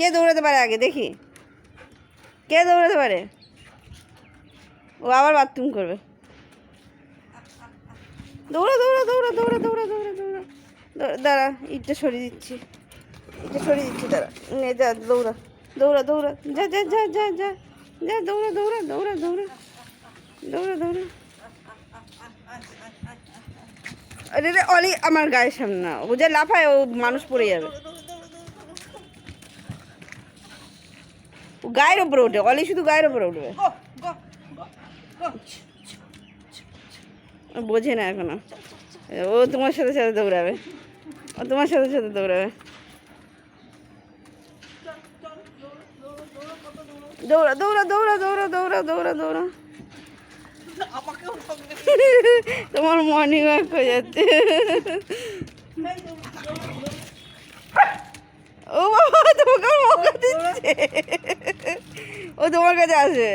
কে দৌড়াতে পারে আগে দেখি, কে দৌড়াতে পারে? ও আবার বাথরুম করবে। দৌড়া দৌড়া দৌড়া দৌড়া দৌড়া দৌড়া দৌড়া দাঁড়া, ইটটা সরিয়ে দিচ্ছি, ইটটা সরিয়ে দিচ্ছি, দাঁড়া নে, যা দৌড়া দৌড়া দৌড়া, যা যা যা যা যা যা, দৌড়া দৌড়া দৌড়া দৌড়া দৌড়া দৌড়া। আরে রে অলি আমার গায়ের সামনে না, ও যা লাফায় ও মানুষ পড়ে যাবে। ও গায়ের ওপরে ওঠে, অলি শুধু গায়ের ওপরে উঠবে, বোঝে না এখনো। ও তোমার সাথে সাথে দৌড়াবে, ও তোমার সাথে সাথে দৌড়াবে। দৌড়া দৌড়া দৌড়া দৌড়া দৌড়া দৌড়া দৌড়া। তোমার মর্নিং ওয়াক হয়ে যাচ্ছে। ও বাবা, তোমাকে মৌকা দিচ্ছে, ও তোমার কাছে আসবে।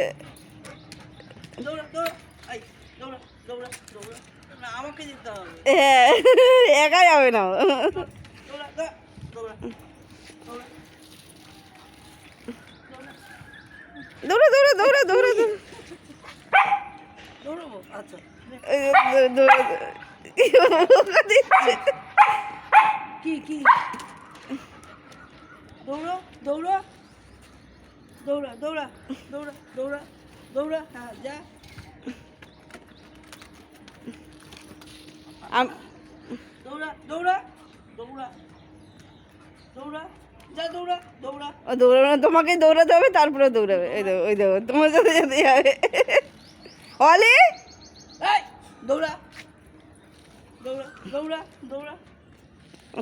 হ্যাঁ, একা যাবে না। দৌড়া দৌড়া দৌড়া দৌড়া দৌড়া দৌড়া দৌড়া দৌড়া দৌড়া দৌড়া দৌড়া, হ্যাঁ যা। দৌড়া দৌড়া দৌড়া দৌড়া, যা দৌড়া দৌড়া। ও দৌড়াবে না, তোমাকে দৌড়াতে হবে, তারপরে দৌড়াবে। ওই দেখো, ওই দেখো, তোমার সাথে সাথে যাবে। অলি দৌড়া দৌড়া দৌড়া দৌড়া,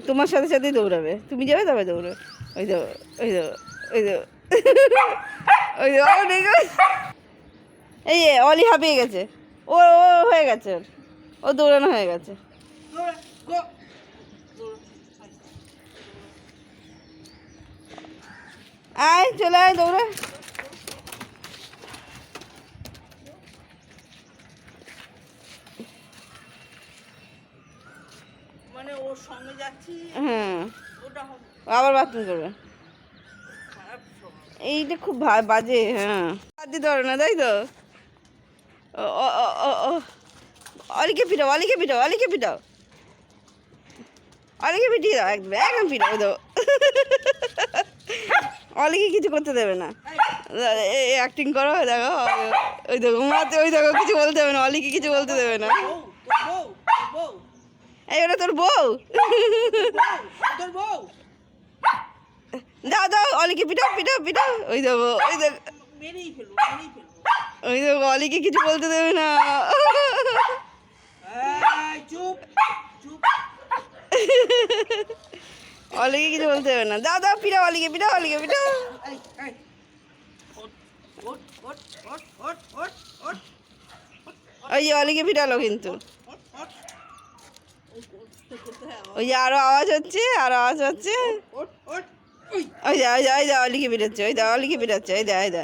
তোমার সাথে সাথেই দৌড়াবে, তুমি যাবে তবে দৌড়াবে। ওই দেখো, ওই দেখো, ওই দেখো, ওই দেখো, এই অলি হাঁপিয়ে গেছে, ও ও হয়ে গেছে, ও দৌড়ানো হয়ে গেছে। দৌড়া গো, আয় চলে আয় দৌড়া। মানে ওর সঙ্গে যাচ্ছি, হ্যাঁ, ওটা হবে আবার বাথরুম করবে। খারাপ সময়। এইটা খুব বাজে। হ্যাঁ, বাদ দিতে পারো না, তাই তো। ও ও ও ও ও, অলিকে পিটাও, অলিকে পিটাও, অলিকে পিটাও, অলিকে পিটিয়ে দাও, একদম একদম পিটাও দাও। অলিকে কিছু করতে দেবে না, অ্যাক্টিং করো, দেখো ওই দেখো মাতে, ওই দেখো কিছু বলতে দেবে না, অলিকে কিছু বলতে দেবে না। বউ বউ এই ওটা তোর বউ, তোর বউ, দাও দাও, অলিকে পিটাও পিটাও পিটাও। ওই দেখো, ওই দেখো, মেরেই ফেলবো মেরেই ফেলবো। ওই দেখো অলিকে কিছু বলতে দেবে না। চুপ চুপ, অলিকে কিছু বলতে দেবে না, দাও দাও, পিটাও অলিকে, পিটাও অলিকে, পিটাও। ওই যে অলিকে পিটালো কিন্তু, ওই যে আরো আওয়াজ হচ্ছে, আরো আওয়াজ হচ্ছে। ওই যা, ওই যা, ওই যা অলিকে পিটাচ্ছে, ওই দা অলিকে পিটাচ্ছে, ওই দা, ওই দা।